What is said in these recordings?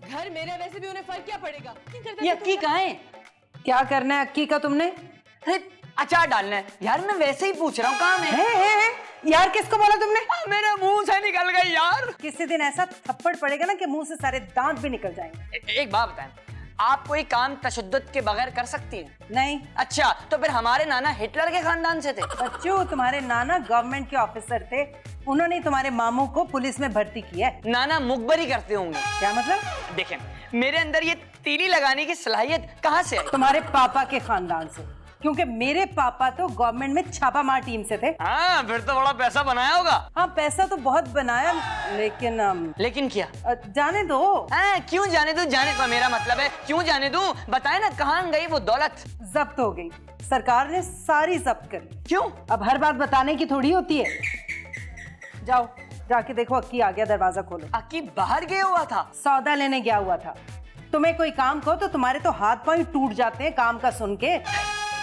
घर मेरे, वैसे भी उन्हें फर्क क्या पड़ेगा? ये अक्की कहाँ है? क्या करना है अक्की का तुमने? अरे अचार डालना है यार, मैं वैसे ही पूछ रहा हूँ कहाँ है? है? यार किसको बोला तुमने? मेरे मुंह से निकल गई यार। किसी दिन ऐसा थप्पड़ पड़ेगा ना कि मुंह से सारे दांत भी निकल जाएंगे। एक बात बताएं, आप कोई काम तशद्दुद के बगैर कर सकती हैं? नहीं। अच्छा, तो फिर हमारे नाना हिटलर के खानदान से थे? बच्चों, तुम्हारे नाना गवर्नमेंट के ऑफिसर थे, उन्होंने तुम्हारे मामू को पुलिस में भर्ती किया है। नाना मुखबरी करते होंगे। क्या मतलब? देखें, मेरे अंदर ये तीली लगाने की सलाहियत कहाँ से आई? तुम्हारे पापा के खानदान से, क्योंकि मेरे पापा तो गवर्नमेंट में छापामार टीम से थे। हाँ, फिर तो बड़ा पैसा बनाया होगा। हाँ, पैसा तो बहुत बनाया, लेकिन लेकिन क्या? जाने दो। हाँ, क्यों जाने दूं? जाने का मेरा मतलब है क्यों जाने दूं? बताए ना, कहाँ गई वो दौलत? जब्त हो गई, सरकार ने सारी जब्त कर ली। क्यों? अब हर बात बताने की थोड़ी होती है। जाओ जाके देखो, अक्की आ गया, दरवाजा खोलो। अक्की बाहर गया हुआ था? सौदा लेने गया हुआ था। तुम्हें कोई काम कहो तो तुम्हारे तो हाथ पांव टूट जाते हैं काम का सुन के।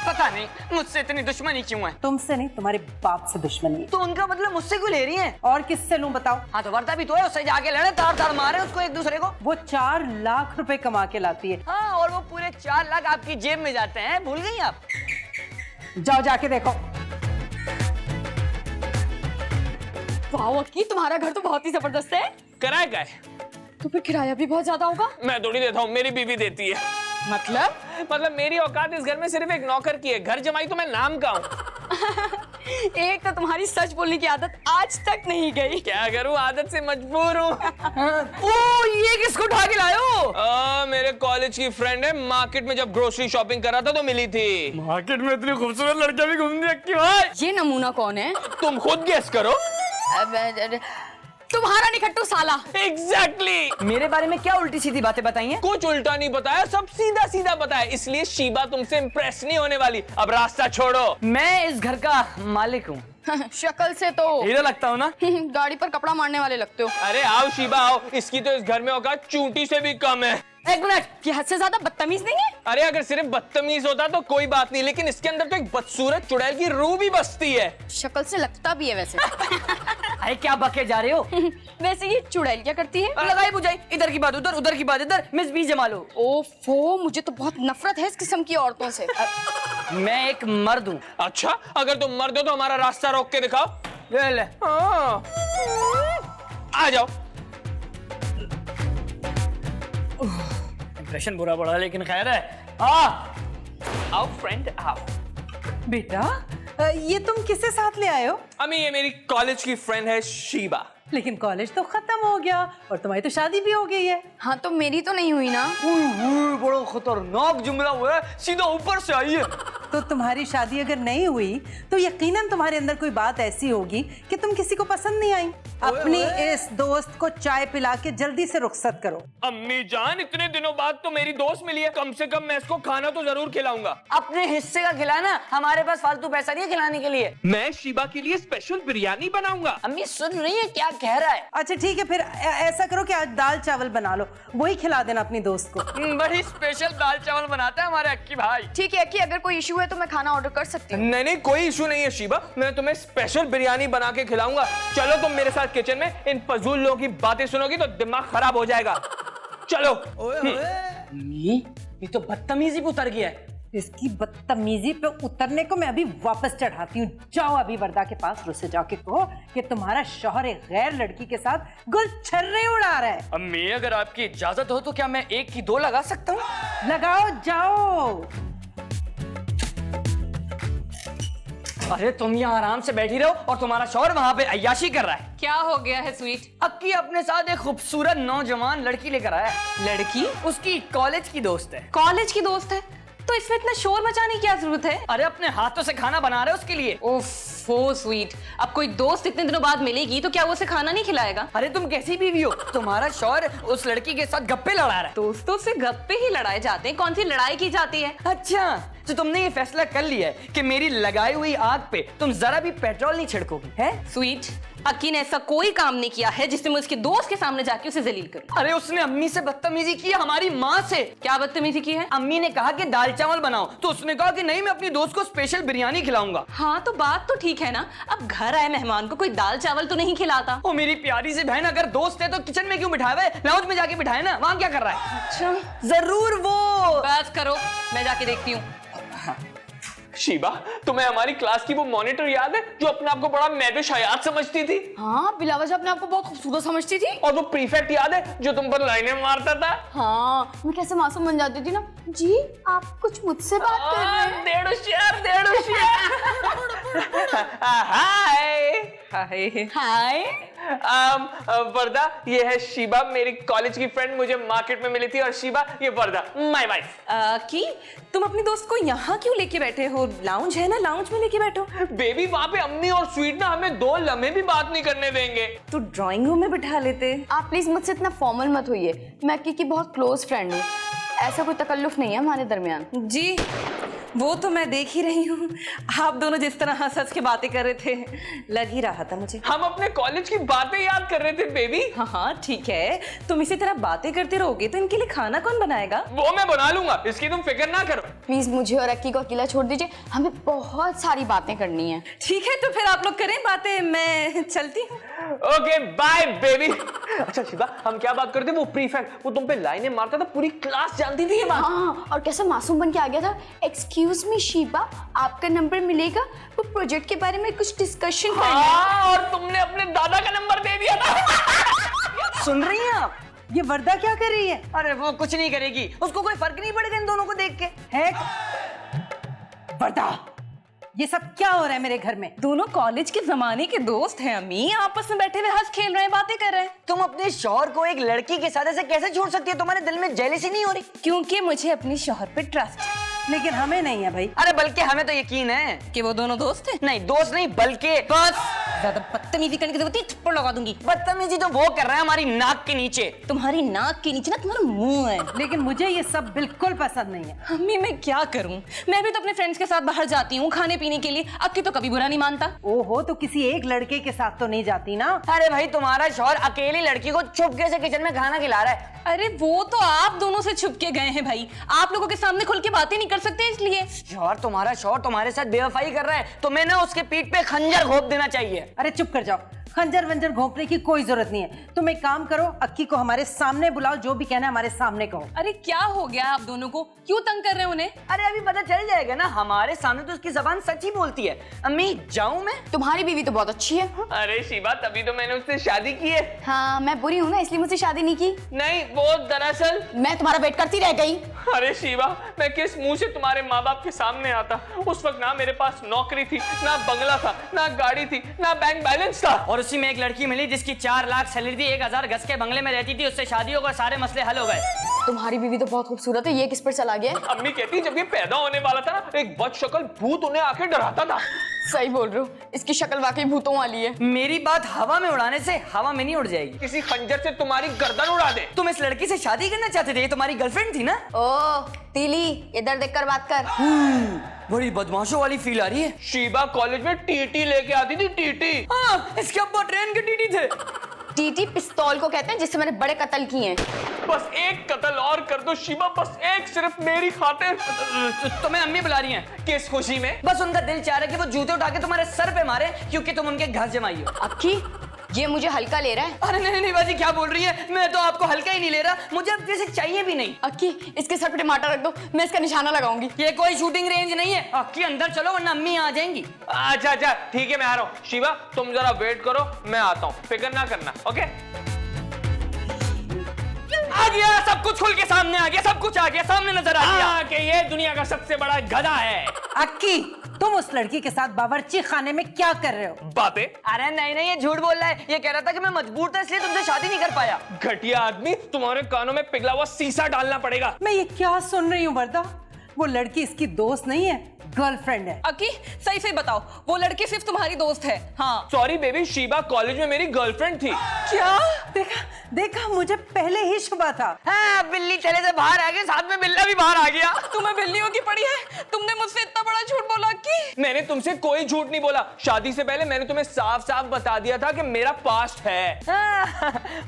पता नहीं मुझसे इतनी दुश्मनी क्यों है। तुमसे नहीं, तुम्हारे बाप से दुश्मनी है। तो उनका मतलब मुझसे क्यों ले रही है? और किससे लूं बताओ? हाँ, तो वर्दा भी तो है, उससे जाके लड़े, तार तार मारे उसको एक दूसरे को। वो 4 लाख रुपए कमा के लाती है। हाँ, और वो पूरे 4 लाख आपकी जेब में जाते हैं, भूल गई आप? जाओ जाके देखो। वाह अक्की, तुम्हारा घर तो बहुत ही जबरदस्त है। किराया का है? तो फिर किराया भी बहुत ज्यादा होगा। मैं थोड़ी देता हूँ, मेरी बीवी देती है। मतलब मेरी औकात इस घर में सिर्फ एक नौकर की है, घर जमाई तो मैं नाम का हूँ। एक तो तुम्हारी सच बोलने की आदत आज तक नहीं गई। क्या करूँ, आदत से मजबूर हूँ। ओ, ये किसको उठा के लायो? मेरे कॉलेज की फ्रेंड है, मार्केट में जब ग्रोसरी शॉपिंग कर रहा था तो मिली थी। मार्केट में इतनी खूबसूरत लड़कियां भी घूमती है क्यों भाई? ये नमूना कौन है? तुम खुद गेस करो। तुम्हारा निकट्टू साला। एग्जैक्टली। मेरे बारे में क्या उल्टी सीधी बातें बताई हैं? कुछ उल्टा नहीं बताया, सब सीधा सीधा बताया, इसलिए शीबा तुमसे इम्प्रेस नहीं होने वाली। अब रास्ता छोड़ो। मैं इस घर का मालिक हूँ। शक्ल से तो हीरो लगता हूँ ना? गाड़ी पर कपड़ा मारने वाले लगते हो। अरे आओ शीबा आओ, इसकी तो इस घर में औकात चूंटी से भी कम है। एक मिनट, ये हद से ज्यादा बदतमीज नहीं है? अरे अगर सिर्फ बदतमीज होता तो कोई बात नहीं, लेकिन इसके अंदर तो एक बदसूरत चुड़ैल की रूह भी बसती है। शक्ल से लगता भी है वैसे। अरे क्या बके जा रहे हो? वैसे ये चुड़ैल क्या करती है? लगाई बुझाई, इधर की बात उधर, उधर की बात इधर, मिस बी जमा लो। ओफो, मुझे तो बहुत नफरत है इस किस्म की औरतों से। मैं एक मर्द हूँ। अच्छा, अगर तुम मर्द हो तो हमारा रास्ता रोक के दिखाओ। ये ले। हाँ। आ जाओ। इंप्रेशन बुरा पड़ा, लेकिन खैर है। आओ फ्रेंड आओ। बेटा, ये तुम किसे साथ ले आए हो? अम्मी, ये मेरी कॉलेज की फ्रेंड है शीबा। लेकिन कॉलेज तो खत्म हो गया और तुम्हारी तो शादी भी हो गई है। हाँ, तो मेरी तो नहीं हुई ना। बड़ा खतरनाक जुमला हुआ है, सीधा ऊपर से आई है। तो तुम्हारी शादी अगर नहीं हुई तो यकीनन तुम्हारे अंदर कोई बात ऐसी होगी कि तुम किसी को पसंद नहीं आई। अपनी इस दोस्त को चाय पिला के जल्दी से रुखसत करो। अम्मी जान, इतने दिनों बाद तो मेरी दोस्त मिली है, कम से कम मैं इसको खाना तो जरूर खिलाऊंगा। अपने हिस्से का खिलाना, हमारे पास फालतू पैसा नहीं है खिलाने के लिए। मैं शीबा के लिए स्पेशल बिरयानी बनाऊंगा। अम्मी सुन रही है क्या कह रहा है? अच्छा ठीक है, फिर ऐसा करो कि आज दाल चावल बना लो, वही खिला देना अपनी दोस्त को। बड़ी स्पेशल दाल चावल बनाते हैं हमारे अक्की भाई। ठीक है कि अगर कोई इशू है तो मैं खाना ऑर्डर कर सकती हूँ। नहीं नहीं, कोई इशू नहीं है शीबा, मैं तुम्हें स्पेशल बिरयानी बना के खिलाऊंगा। चलो तुम मेरे साथ किचन में, इन फजूल लोगों की बातें सुनोगी तो दिमाग खराब हो जाएगा। चलो। अम्मी, ये तो बदतमीजी पे उतर गया है। इसकी बदतमीजी पे उतरने को मैं अभी वापस चढ़ाती हूँ। जाओ अभी वर्दा के पास, उससे जाके कहो कि तुम्हारा शौहर एक गैर लड़की के साथ गुलछर्रे उड़ा रहा है। अम्मी, अगर आपकी इजाजत हो तो क्या मैं एक की दो लगा सकता हूँ? लगाओ, जाओ। अरे तुम यहाँ आराम से बैठी रहो और तुम्हारा शौहर वहाँ पे अय्याशी कर रहा है। क्या हो गया है स्वीट? अक्की अपने साथ एक खूबसूरत नौजवान लड़की लेकर आया है। लड़की? उसकी कॉलेज की दोस्त है। कॉलेज की दोस्त है तो इसमें इतना शोर मचाने की क्या जरूरत है? अरे अपने हाथों से खाना बना रहे उसके लिए। ओफो स्वीट, अब कोई दोस्त इतने दिनों बाद मिलेगी तो क्या वो उसे खाना नहीं खिलाएगा? अरे तुम कैसी बीवी हो? तुम्हारा शौहर उस लड़की के साथ गप्पे लड़ा रहा है। दोस्तों से गप्पे ही लड़ाए जाते हैं, कौन सी लड़ाई की जाती है? अच्छा, तो तुमने ये फैसला कर लिया है कि मेरी लगाई हुई आग पे तुम जरा भी पेट्रोल नहीं छिड़कोगी, है? स्वीट, अक्की ने ऐसा कोई काम नहीं किया है जिससे मैं उसके दोस्त के सामने जाके उसे जलील करूं। अरे उसने अम्मी से बदतमीजी की, हमारी माँ से। क्या बदतमीजी की है? अम्मी ने कहा कि दाल चावल बनाओ, तो उसने कहा कि नहीं, मैं अपनी दोस्त को स्पेशल बिरयानी खिलाऊंगा। हाँ तो बात तो ठीक है ना, अब घर आए मेहमान को कोई दाल चावल तो नहीं खिलाता। ओ मेरी प्यारी सी बहन, अगर दोस्त है तो किचन में क्यों बिठाए हुए, लाउंज में जाके बिठाए ना, वहाँ क्या कर रहा है? अच्छा जरूर वो। बस करो, मैं जाके देखती हूँ। शीबा, तुम्हें हमारी क्लास की वो मॉनिटर याद है जो अपने आप को बड़ा मैदे-शायात समझती थी? हाँ, बिलावज अपने आप को बहुत खूबसूरत समझती थी। और वो प्रीफेक्ट याद है जो तुम पर लाइनें मारता था? हाँ, मैं कैसे मासूम बन जाती थी ना। जी, आप कुछ मुझसे बात कर रहे हैं? डेढ़ होशियार। हाय। हाय। वर्दा, ये है शीबा, मेरी कॉलेज की फ्रेंड, मुझे मार्केट में मिली थी। और शीबा, ये वर्दा, माय वाइफ। की तुम अपनी दोस्त को यहाँ क्यों लेके बैठे हो? लाउंज है ना, लाउंज में लेके बैठो। बेबी, वहाँ पे अम्मी और स्वीट ना हमें 2 लम्हे भी बात नहीं करने देंगे। तो ड्राइंग रूम में बिठा लेते। आप प्लीज मुझसे इतना फॉर्मल मत होइए, मैं अक्की की बहुत क्लोज फ्रेंड हूँ, ऐसा कोई तकल्लुफ नहीं है हमारे दरमियान। जी वो तो मैं देख ही रही हूँ, आप दोनों जिस तरह हंस हंस के बातें कर रहे थे, लग ही रहा था मुझे। हम अपने कॉलेज की बातें याद कर रहे थे बेबी। हाँ ठीक है, तुम इसी तरह बातें करते रहोगे तो इनके लिए खाना कौन बनाएगा? वो मैं बना लूंगा, इसकी तुम फिक्र ना करो। प्लीज मुझे और अक्की को अकेला छोड़ दीजिए, हमें बहुत सारी बातें करनी है। ठीक है तो फिर आप लोग करें बातें, मैं चलती हूँ। Okay bye baby. अच्छा शिबा, हम क्या बात करते? वो प्रीफेक्ट, वो तुम पे लाइनें मारता था, पूरी क्लास जानती थी ये बात। हाँ, और कैसा मासूम बन के आ गया था। एक्सक्यूज मी शीबा, आपका नंबर मिलेगा, वो प्रोजेक्ट के बारे में कुछ डिस्कशन करना है। हाँ, और तुमने अपने दादा का नंबर दे दिया था। सुन रही हैं आप? ये वर्दा क्या कर रही है? अरे वो कुछ नहीं करेगी, उसको कोई फर्क नहीं पड़ेगा इन दोनों को देख के। है वर्दा, ये सब क्या हो रहा है मेरे घर में? दोनों कॉलेज के जमाने के दोस्त हैं अम्मी, आपस में बैठे हुए हंस खेल रहे हैं, बातें कर रहे हैं। तुम अपने शौहर को एक लड़की के साथ ऐसे कैसे छोड़ सकती है? तुम्हारे दिल में जेलसी नहीं हो रही? क्योंकि मुझे अपने शौहर पे ट्रस्ट है। लेकिन हमें नहीं है भाई। अरे बल्कि हमें तो यकीन है कि वो दोनों दोस्त हैं। नहीं, दोस्त नहीं बल्कि बस ज्यादा बदतमीजी करने की जरूरत नहीं, थप्पड़ लगा दूंगी। बदतमीजी तो वो कर रहा है हमारी नाक के नीचे। तुम्हारी नाक के नीचे ना तुम्हारा मुंह है। लेकिन मुझे ये सब बिल्कुल पसंद नहीं है। अम्मी मैं क्या करूं, मैं भी तो अपने फ्रेंड्स के साथ बाहर जाती हूँ खाने पीने के लिए, अक्की तो कभी बुरा नहीं मानता। ओहो, तो किसी एक लड़के के साथ तो नहीं जाती ना? अरे भाई, तुम्हारा शौहर अकेली लड़की को चुपके से किचन में खाना खिला रहा है। अरे वो तो आप दोनों से छुप के गए हैं भाई, आप लोगों के सामने खुल के बातें नहीं कर सकते इसलिए। शौहर, तुम्हारा शौहर तुम्हारे साथ बेवफाई कर रहा है, तुम्हें ना उसके पीठ पे खंजर घोंप देना चाहिए। अरे चुप कर जाओ, खंजर वंजर घोंपने की कोई जरूरत नहीं है। तुम एक काम करो, अक्की को हमारे सामने बुलाओ, जो भी कहना है हमारे सामने कहो। अरे क्या हो गया आप दोनों को, क्यों तंग कर रहे हैं उन्हें? अरे अभी पता चल जाएगा ना, हमारे सामने तो उसकी जबान सच ही बोलती है। अम्मी जाऊं मैं? तुम्हारी बीवी तो बहुत अच्छी है। अरे शिबा, तभी तो मैंने उससे शादी की है। हाँ, मैं बुरी हूँ ना, इसलिए मुझसे शादी नहीं की। नहीं, वो दरअसल। मैं तुम्हारा वेट करती रह गई। अरे शिबा, मैं किस मुंह से तुम्हारे माँ बाप के सामने आता? उस वक्त ना मेरे पास नौकरी थी, ना बंगला था, ना गाड़ी थी, ना बैंक बैलेंस था। और उसी में एक लड़की मिली जिसकी 4 लाख सैलरी थी, 1000 गज के बंगले में रहती थी, उससे शादी होकर सारे मसले हल हो गए। तुम्हारी बीवी तो बहुत खूबसूरत है, ये किस पर चला गया? अम्मी कहती जब ये पैदा होने वाला था ना, एक बदशक्ल भूत उन्हें आके डराता था। सही बोल रहे हो, इसकी शक्ल वाकई भूतों वाली है। मेरी बात हवा में उड़ाने से हवा में नहीं उड़ जाएगी। किसी खंजर से तुम्हारी गर्दन उड़ा दे। तुम इस लड़की से शादी करना चाहते थे, ये तुम्हारी गर्लफ्रेंड थी ना? ओ तीली, इधर देखकर बात कर। बड़ी बदमाशों वाली फील आ रही है। शिबा कॉलेज में टीटी लेके आती थी, टीटी। हाँ, इसके अब्बा ट्रेन के टीटी थे। टीटी पिस्तौल को कहते हैं जिससे मैंने बड़े कत्ल किए हैं। बस एक कत्ल और कर दो शिबा, बस एक, सिर्फ मेरी खातिर। तुम्हें अम्मी बुला रही हैं। किस खुशी में? बस उनका दिल चाह रहा है कि वो जूते उठा के तुम्हारे सर पे मारे, क्योंकि तुम उनके घर जमाई हो। अक्की, ये मुझे हल्का ले रहा है। अरे नहीं नहीं बाजी, क्या बोल रही है? मैं तो आपको हल्का ही नहीं ले रहा, मुझे अब जैसे चाहिए भी नहीं। अक्की, इसके सर पे टमाटर रख दो, मैं इसका निशाना लगाऊंगी। ये कोई शूटिंग रेंज नहीं है। अक्की अंदर चलो वरना अम्मी आ जाएंगी। अच्छा अच्छा ठीक है, मैं आ रहा हूँ। शिबा तुम जरा वेट करो, मैं आता हूँ, फिक्र ना करना। ओके, आ गया, सब कुछ खुल के सामने आ गया, सब कुछ आ गया, सामने नजर आ गया कि ये दुनिया का सबसे बड़ा गधा है। अक्की, तुम उस लड़की के साथ बावर्ची खाने में क्या कर रहे हो? बातें? अरे नहीं नहीं, ये झूठ बोल रहा है। ये कह रहा था कि मैं मजबूर था इसलिए तुमसे शादी नहीं कर पाया। घटिया आदमी, तुम्हारे कानों में पिघला हुआ शीशा डालना पड़ेगा। मैं ये क्या सुन रही हूँ वर्दा? वो लड़की इसकी दोस्त नहीं है, गर्लफ्रेंड है। अक्की सही सही बताओ, वो लड़की सिर्फ तुम्हारी दोस्त है? हाँ। सॉरी बेबी, शीबा कॉलेज में मेरी गर्लफ्रेंड थी। क्या? देखा देखा, मुझे पहले ही शुबा था। हाँ, बिल्ली थैले से बाहर आ गई, साथ में बिल्ला भी बाहर आ गया। तुम्हें बिल्लियों की पड़ी है? तुमने मुझसे इतना बड़ा झूठ बोला अक्की? मैंने तुमसे कोई झूठ नहीं बोला। शादी से पहले मैंने तुम्हें साफ साफ बता दिया था कि मेरा पास्ट है।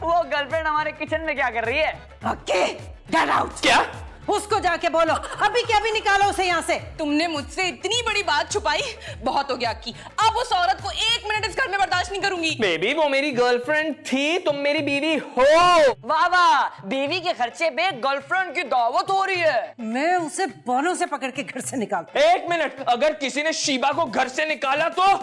वो गर्लफ्रेंड हमारे किचन में क्या कर रही है? अक्की, गेट आउट। क्या? उसको जाके बोलो अभी के अभी निकालो उसे यहाँ से। तुमने मुझसे इतनी बड़ी बात छुपाई, बहुत हो गया अक्की। अब उस औरत को 1 मिनट इस घर में बर्दाश्त नहीं करूंगी। बेबी वो मेरी गर्लफ्रेंड थी, तुम मेरी बीवी हो। वाह वाह, बीवी के खर्चे पे गर्लफ्रेंड की दावत हो रही है। मैं उसे बालों से पकड़ के घर से निकालता। 1 मिनट, अगर किसी ने शीबा को घर से निकाला तो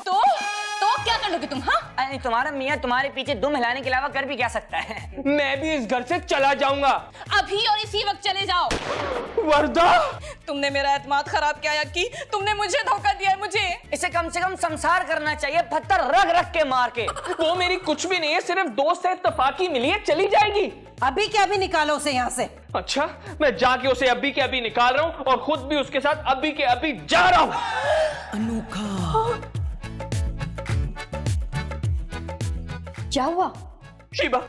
क्या कर लोगे तुम? हाँ, अरे तुम्हारा मियाँ तुम्हारे पीछे दुम हिलाने के अलावा कर भी क्या सकता है? मैं भी इस घर से चला जाऊंगा अभी और इसी वक्त चले जाओ। वर्दा, तुमने मेरा एतमाद खराब किया अक्की, तुमने मुझे धोखा दिया है। मुझे इसे कम से कम संसार करना चाहिए, पत्थर रख रख के मार के। वो मेरी कुछ भी नहीं है, सिर्फ दोस्त से इत्तेफाकी मिली है, चली जाएगी। अभी के अभी निकालो उसे यहाँ से। अच्छा, मैं जाके उसे अभी के अभी निकाल रहा हूँ और खुद भी उसके साथ अभी के अभी जा रहा हूँ। अनोखा। क्या हुआ? शीबा,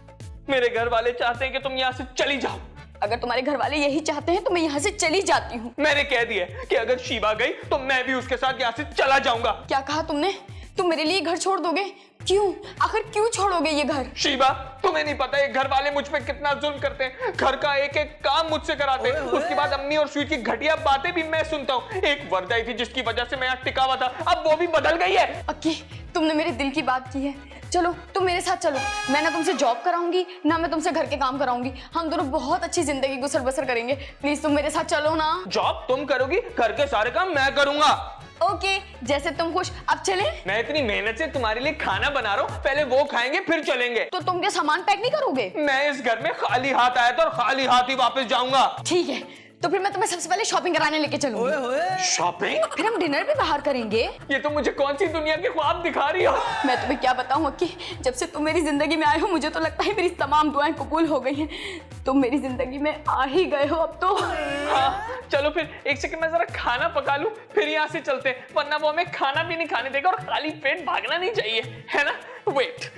मेरे घर वाले चाहते हैं कि तुम यहाँ से चली जाओ। अगर तुम्हारे घर वाले यही चाहते हैं तो मैं यहाँ से चली जाती हूँ। मैंने कह दिया कि अगर शीबा गई तो मैं भी उसके साथ यहाँ से चला जाऊंगा। क्या कहा तुमने? तुम मेरे लिए घर छोड़ दोगे? क्यों? आखिर क्यों छोड़ोगे ये घर? शीबा, तुम्हें नहीं पता ये घर वाले मुझ पे कितना जुल्म करते हैं। घर का एक एक काम मुझसे कराते हैं। उसके बाद अम्मी और स्वीट की घटिया बातें भी मैं सुनता हूँ। एक वर्दा थी जिसकी वजह से मैं यहाँ टिका हुआ था, अब वो भी बदल गई है। अक्की, तुमने मेरे दिल की बात की है। चलो तुम मेरे साथ चलो, मैं ना तुमसे जॉब कराऊंगी ना मैं तुमसे घर के काम कराऊंगी। हम दोनों बहुत अच्छी जिंदगी गुजर बसर करेंगे। प्लीज तुम मेरे साथ चलो ना। जॉब तुम करोगी, घर के सारे काम मैं करूंगा। ओके, जैसे तुम खुश। अब चले? मैं इतनी मेहनत से तुम्हारे लिए खाना बना रहा हूँ, पहले वो खाएंगे फिर चलेंगे। तो तुम क्या सामान पैक नहीं करोगे? मैं इस घर में खाली हाथ आया था और खाली हाथ ही वापस जाऊंगा। ठीक है, तो फिर मैं तुम्हें सबसे पहले शॉपिंग कराने लेके चलूंगी। शॉपिंग? फिर हम डिनर भी बाहर करेंगे। ये तो मुझे कौन सी दुनिया के ख्वाब दिखा रही हो? मैं तुम्हें क्या बताऊं अक्की, जब से तुम मेरी जिंदगी में आए हो मुझे तो लगता है मेरी तमाम दुआएं कबूल हो गई हैं। तुम मेरी जिंदगी में आ ही गए हो अब तो। हाँ, चलो फिर 1 सेकंड में जरा खाना पका लूं, फिर यहाँ से चलते हैं, वरना वो हमें खाना भी नहीं खाने देगा और खाली पेट भागना नहीं चाहिए, है ना? वेट।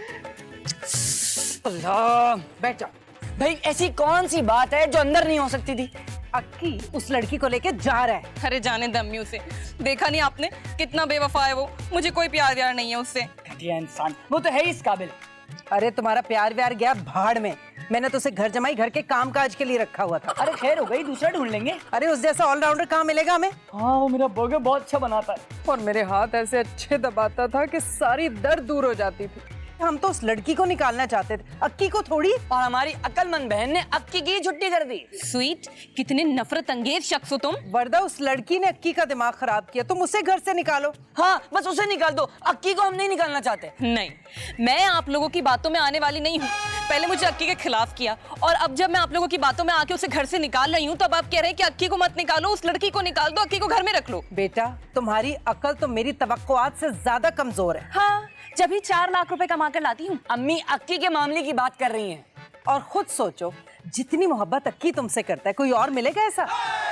अल्लाह, बैठ जाओ। भाई ऐसी कौन सी बात है जो अंदर नहीं हो सकती थी? अक्की उस लड़की को लेके जा रहा है। अरे जाने दम्मी उसे, देखा नहीं आपने कितना बेवफा है वो? मुझे कोई प्यार व्यार नहीं है उससे। घटिया इंसान, वो तो है ही इस काबिल। अरे तुम्हारा प्यार व्यार गया भाड़ में। मैंने तो उसे घर जमाई घर के काम काज के लिए रखा हुआ था। अरे खैर हो गई, दूसरा ढूंढ लेंगे। अरे उस जैसा ऑलराउंडर कहाँ मिलेगा हमें? हाँ, वो मेरा बर्गर बहुत अच्छा बनाता है। और मेरे हाथ ऐसे अच्छे दबाता था कि सारी दर्द दूर हो जाती थी। हम तो उस लड़की को निकालना चाहते थे, अक्की को थोड़ी। और हमारी अक्लमंद बहन ने अक्की की छुट्टी कर दी। स्वीट, कितने नफरत अंगेज शख्स हो तुम। वर्दा, उस लड़की ने अक्की का दिमाग खराब किया, तुम उसे घर से निकालो। हाँ, बस उसे निकाल दो, अक्की को हम नहीं निकालना चाहते। नहीं, मैं आप लोगों की बातों में आने वाली नहीं हूँ। पहले मुझे अक्की के खिलाफ किया और अब जब मैं आप लोगों की बातों में आके उसे घर से निकाल रही हूँ तब आप कह रहे हैं कि अक्की को मत निकालो, उस लड़की को निकाल दो, अक्की को घर में रख लो। बेटा, तुम्हारी अकल तो मेरी तवक्कुआत से ज्यादा कमजोर है। हाँ, जब ही 4 लाख रुपए कमा कर लाती हूँ। अम्मी अक्की के मामले की बात कर रही हैं। और खुद सोचो, जितनी मोहब्बत अक्की तुमसे करता है कोई और मिलेगा ऐसा?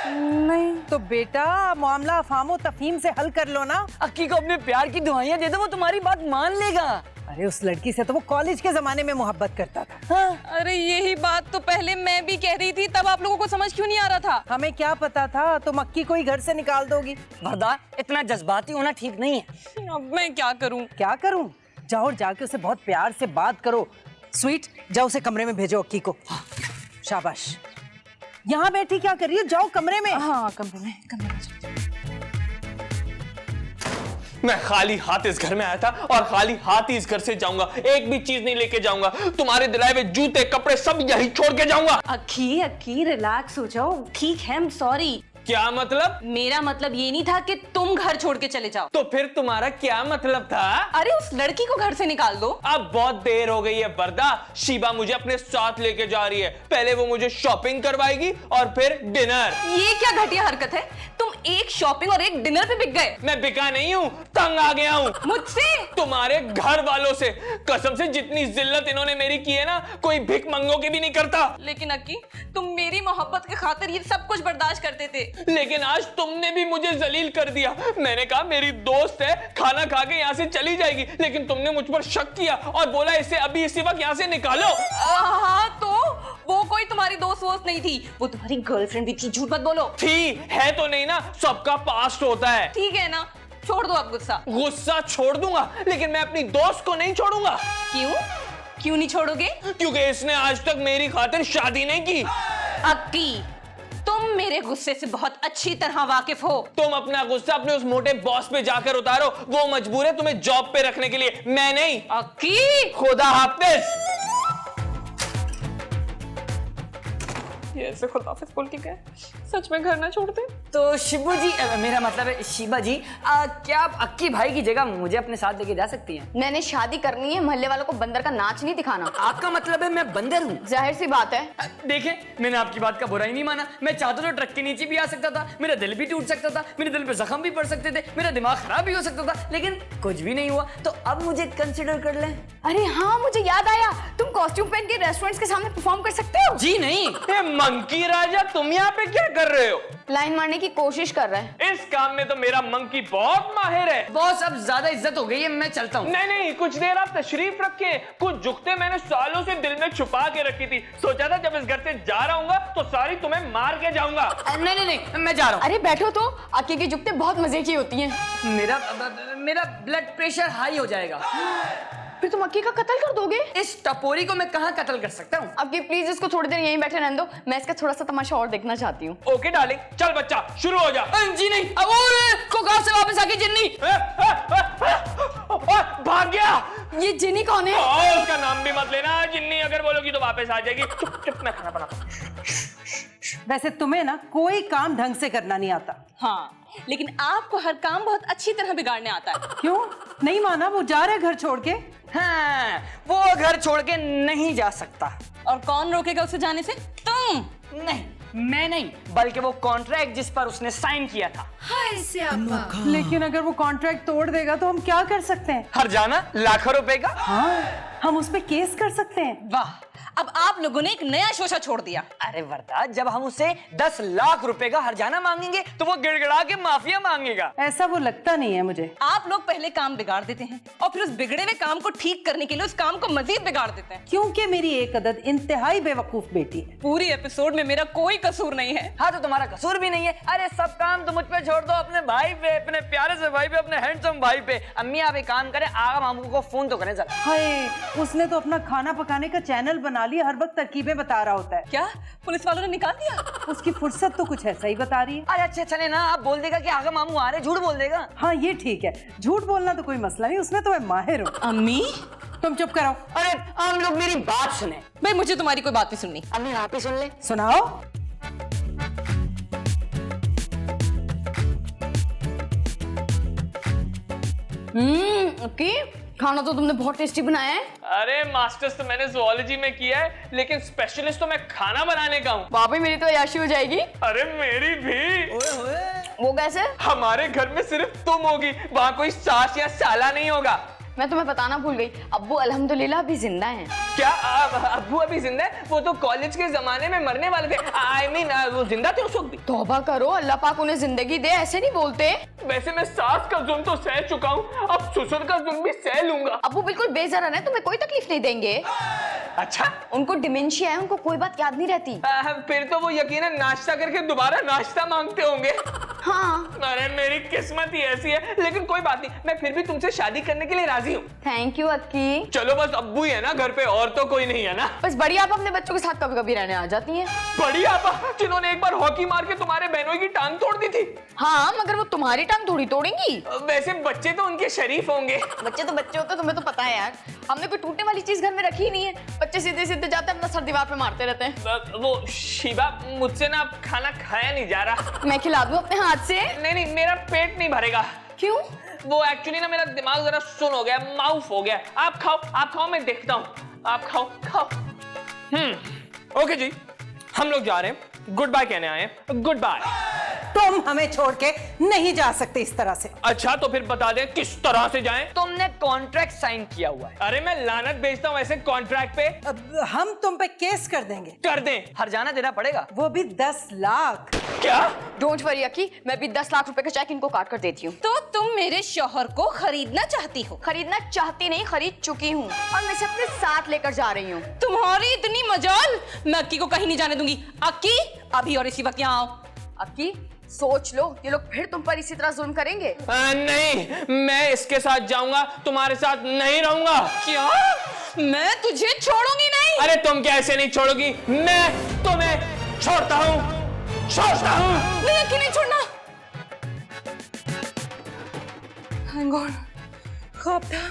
नहीं। तो बेटा मामला अफामो तफहीम से हल कर लो ना। अक्की को अपने प्यार की दुआएं दे दो, वो तुम्हारी बात मान लेगा। अरे उस लड़की से तो वो कॉलेज के जमाने में मोहब्बत करता था। हाँ। अरे यही बात तो पहले मैं भी कह रही थी, तब आप लोगों को समझ क्यों नहीं आ रहा था? हमें क्या पता था तुम अक्की को ही घर से निकाल दोगी। वर्दा, इतना जज्बाती होना ठीक नहीं है। अब मैं क्या करूँ? क्या करूं? जाओ और जाके उसे बहुत प्यार से बात करो। स्वीट, जाओ उसे कमरे में भेजो अक्की को। शाबाश। यहाँ बैठी क्या कर रही हो? जाओ कमरे में। हाँ, कमरे में मैं खाली हाथ इस घर में आया था और खाली हाथ ही इस घर से जाऊंगा। एक भी चीज नहीं लेके जाऊंगा। तुम्हारे दिलाए हुए जूते कपड़े सब यही छोड़ के जाऊंगा। अक्की रिलैक्स हो जाओ। ठीक है, आई एम सॉरी। क्या मतलब? मेरा मतलब ये नहीं था कि तुम घर छोड़ के चले जाओ। तो फिर तुम्हारा क्या मतलब था? अरे उस लड़की को घर से निकाल दो। अब बहुत देर हो गई है वर्दा। शीबा मुझे अपने साथ लेके जा रही है। पहले वो मुझे शॉपिंग करवाएगी और फिर डिनर। ये क्या घटिया हरकत है? तुम एक शॉपिंग और एक डिनर पे बिक गए। मैं बिका नहीं हूँ, तंग आ गया हूँ मुझसे, तुम्हारे घर वालों से। कसम से जितनी जिल्लत इन्होंने मेरी की है ना, कोई भिख मंगों की भी नहीं करता। लेकिन अक्की, तुम मेरी मोहब्बत के खातिर ये सब कुछ बर्दाश्त करते थे। लेकिन आज तुमने भी मुझे जलील कर दिया। मैंने कहा मेरी दोस्त है, खाना खा के यहाँ से चली जाएगी, लेकिन तुमने मुझ पर शक किया और बोला इसे अभी इसी वक्त यहाँ से निकालो। हाँ तो वो कोई तुम्हारी दोस्त वोस्त नहीं थी, वो तुम्हारी गर्लफ्रेंड भी थी। झूठ मत बोलो। थी है तो नहीं ना, सबका पास्ट होता है। ठीक है ना, छोड़ दो अब गुस्सा। गुस्सा छोड़ दूंगा, लेकिन मैं अपनी दोस्त को नहीं छोड़ूंगा। क्यों क्यों नहीं छोड़ोगे? क्योंकि इसने आज तक मेरी खातिर शादी नहीं की। अक्की, तुम मेरे गुस्से से बहुत अच्छी तरह वाकिफ हो। तुम अपना गुस्सा अपने उस मोटे बॉस पे जाकर उतारो, वो मजबूर है तुम्हें जॉब पे रखने के लिए, मैं नहीं। अक्की, खुदा हाफिज। ये ऐसे खुदा हाफिज बोल के गए, सच में घर ना छोड़ते। तो शिबू जी, मेरा मतलब है शिबा जी, क्या आप अक्की भाई की जगह मुझे अपने साथ लेके जा सकती हैं? मैंने शादी करनी है, मोहल्ले वालों को बंदर का नाच नहीं दिखाना। आपका मतलब है मैं बंदर हूँ? जाहिर सी बात है। देखें, मैंने आपकी बात का बुरा ही नहीं माना। मैं चाहता तो ट्रक के नीचे भी आ सकता था, मेरा दिल भी टूट सकता था, मेरे दिल पे जख्म भी पड़ सकते थे, मेरा दिमाग खराब भी हो सकता था, लेकिन कुछ भी नहीं हुआ। तो अब मुझे कंसिडर कर लें। अरे हाँ, मुझे याद आया, तुम कॉस्ट्यूम पहन के रेस्टोरेंट्स के सामने परफॉर्म कर सकते हो। जी नहीं। मंकी राजा, तुम यहाँ पे क्या कर रहे हो? लाइन मारने की कोशिश कर रहा है। इस काम में तो मेरा मंकी बहुत माहिर है। बॉस, अब ज्यादा इज्जत हो गई है, मैं चलता हूँ। नहीं नहीं, कुछ देर आप तशरीफ रखिए। कुछ जुगते मैंने सालों से दिल में छुपा के रखी थी। सोचा था जब इस घर से जा रहा हूँ तो सारी तुम्हें मार के जाऊंगा। नहीं नहीं नहीं, मैं जा रहा हूँ। अरे बैठो तो, अक्की की जुगते बहुत मजे की होती हैं। मेरा ब्लड प्रेशर हाई हो जाएगा। फिर तुम अक्की का कत्ल कर दोगे? इस टपोरी को मैं कहाँ कत्ल कर सकता हूँ? अक्की प्लीज इसको थोड़ी देर यहीं बैठे रहने दो, मैं इसका थोड़ा सा तमाशा और देखना चाहती हूँ। ओके डार्लिंग, चल बच्चा शुरू हो जा। जी नहीं, अब को कहाँ से वापस आके जिन्नी भाग गया। ये जिनी कौन है? उसका नाम भी मत लेना, जिन्नी अगर बोलोगी तो वापस आ जाएगी। चुप चुप, मैं खाना बनाता हूँ। वैसे तुम्हें ना कोई काम ढंग से करना नहीं आता। हाँ, लेकिन आपको हर काम बहुत अच्छी तरह बिगाड़ने आता है। क्यों नहीं माना? वो जा रहे घर छोड़ के। हाँ, वो घर छोड़ के नहीं जा सकता। और कौन रोकेगा उसे जाने से? तुम नहीं, मैं नहीं, बल्कि वो कॉन्ट्रैक्ट जिस पर उसने साइन किया था। लेकिन अगर वो कॉन्ट्रैक्ट तोड़ देगा तो हम क्या कर सकते हैं? हर जाना लाखों रुपए का। हाँ, हम उस पे केस कर सकते हैं। वाह, अब आप लोगों ने एक नया शोशा छोड़ दिया। अरे वरदा, जब हम उसे 10 लाख रुपए का हर्जाना मांगेंगे तो वो गिड़गिड़ा के माफिया मांगेगा। ऐसा वो लगता नहीं है मुझे। आप लोग पहले काम बिगाड़ देते हैं और फिर उस बिगड़े हुए काम को ठीक करने के लिए उस काम को मजीद बिगाड़ देते हैं। क्योंकि मेरी एक अदद इंतहाई बेवकूफ बेटी है। पूरी एपिसोड में मेरा कोई कसूर नहीं है। हाँ, तो तुम्हारा कसूर भी नहीं है। अरे सब काम तो मुझ पे छोड़ दो, अपने भाई पे, अपने प्यारे से भाई पे, अपने हैंडसम भाई पे। अम्मी आप एक काम करें, आगा मामू को फोन तो करें जरा। हाय, उसने तो अपना खाना पकाने का चैनल बना लिया, हर वक्त तरकीबें बता रहा होता है। क्या पुलिस वालों ने निकाल दिया? उसकी फुर्सत तो कुछ ऐसा ही बता रही है। अरे अच्छा चले ना, आप बोल देगा कि आगा मामू आ रहे, झूठ बोल देगा। हाँ ये ठीक है, झूठ बोलना तो कोई मसला नहीं, उसमें तो मैं माहिर हूँ। अम्मी, तुम चुप करो। अरे हम लोग मेरी बात सुने। भाई मुझे तुम्हारी कोई बात नहीं सुननी। अम्मी आप ही सुन ले। सुनाओ। अक्की, खाना तो तुमने बहुत टेस्टी बनाया है। अरे मास्टर्स तो मैंने ज़ूलॉजी में किया है, लेकिन स्पेशलिस्ट तो मैं खाना बनाने का हूँ। वाकई मेरी तो अय्याशी हो जाएगी। अरे मेरी भी। वो कैसे? हमारे घर में सिर्फ तुम होगी, वहाँ कोई सास या साला नहीं होगा। मैं तुम्हें बताना भूल गई, अब्बू अल्हम्दुलिल्लाह अभी जिंदा हैं। क्या अब्बू अभी जिंदा है? वो तो कॉलेज के जमाने में मरने वाले थे। आई मीन वो जिंदा थे उस वक्त भी। तौबा करो, अल्लाह पाक उन्हें जिंदगी दे, ऐसे नहीं बोलते। वैसे मैं सास का जुल्म तो सह चुका हूँ, अब ससुर का जुल्म भी सह लूंगा। अब्बू बिल्कुल बेजरन है, तुम्हें कोई तकलीफ नहीं देंगे। अच्छा, उनको डिमेंशिया है, उनको कोई बात याद नहीं रहती। फिर तो वो यकीनन नाश्ता करके दोबारा नाश्ता मांगते होंगे। हाँ। अरे मेरी किस्मत ही ऐसी है, लेकिन कोई बात नहीं, मैं फिर भी तुमसे शादी करने के लिए राजी हूँ। थैंक यू अक्की। चलो बस अब्बू ही है ना घर पे, और तो कोई नहीं है ना? बस बड़ी आप अपने बच्चों के साथ कभी कभी रहने आ जाती हैं। बड़ी आपा, जिन्होंने एक बार हॉकी मार के तुम्हारे बहनों की टांग तोड़ दी थी। हाँ, मगर वो तुम्हारी टांग थोड़ी तोड़ेंगी। वैसे बच्चे तो उनके शरीफ होंगे। बच्चे तो बच्चे होते, तुम्हें तो पता है यार, हमने कोई टूटने वाली चीज घर में रखी ही नहीं है। बच्चे सीधे सीधे जाते हैं, अपना सर दीवार पे मारते रहते हैं। वो शिवा, मुझसे ना खाना खाया नहीं जा रहा। मैं खिला दूं अपने हाथ से? नहीं, मेरा पेट नहीं भरेगा। क्यों? वो एक्चुअली ना मेरा दिमाग जरा सुन हो गया, माउफ हो गया। आप खाओ, मैं देखता हूँ। आप खाओ। ओके जी, हम लोग जा रहे हैं, गुड बाय कहने आए हैं। Good bye. तुम हमें छोड़ के नहीं जा सकते इस तरह से। अच्छा तो फिर बता दे किस तरह से जाएं? तुमने कॉन्ट्रैक्ट साइन किया हुआ है। अरे मैं लानत भेजता हूँ ऐसे कॉन्ट्रैक्ट पे। अब हम तुम पे केस कर देंगे। कर दें। हर्जाना देना पड़ेगा। वो भी 10 लाख। क्या? डोंट वरी अक्की, मैं भी 10 लाख रुपए का चेक इनको काट कर देती हूँ। तो तुम मेरे शौहर को खरीदना चाहती हो? खरीदना चाहती नहीं, खरीद चुकी हूँ और मैं इसे अपने साथ लेकर जा रही हूँ। तुम्हारी इतनी मजाल, मैं अक्की को कहीं नहीं जाने दूंगी। अक्की अभी और इसी वक्त यहाँ आओ। अक्की सोच लो, ये लोग फिर तुम पर इसी तरह जुल्म करेंगे। नहीं, मैं इसके साथ जाऊंगा, तुम्हारे साथ नहीं रहूंगा। क्या? मैं तुझे छोड़ूंगी नहीं। अरे तुम कैसे नहीं छोड़ोगी? मैं तुम्हें छोड़ता हूँ, छोड़ता हूँ। नहीं अक्की, नहीं छोड़ना। Thank God, ख्वाब था।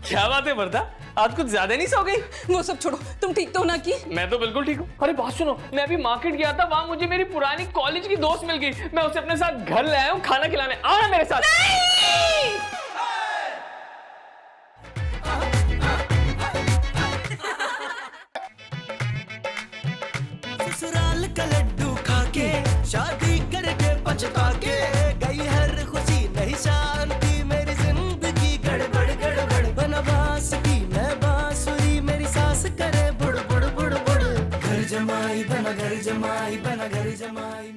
क्या बात है वर्दा, आज कुछ ज्यादा नहीं सो गई? वो सब छोड़ो, तुम ठीक तो हो ना? की मैं तो बिल्कुल ठीक हूँ। अरे बात सुनो, मैं अभी मार्केट गया था, वहां मुझे मेरी पुरानी कॉलेज की दोस्त मिल गई। मैं उसे अपने साथ घर ले आया हूँ खाना खिलाने। आओ ना मेरे साथ। ससुराल का लड्डू खाके शादी करके पछता के गई हर खुशी नहीं शांति, मेरी जिंदगी गड़बड़ गड़बड़। बनवास की मैं बांसुरी, मेरी सास करे बुड़ बुड़ बुड़ बुड़। घर जमाई बना घर जमाई बना घर जमाई।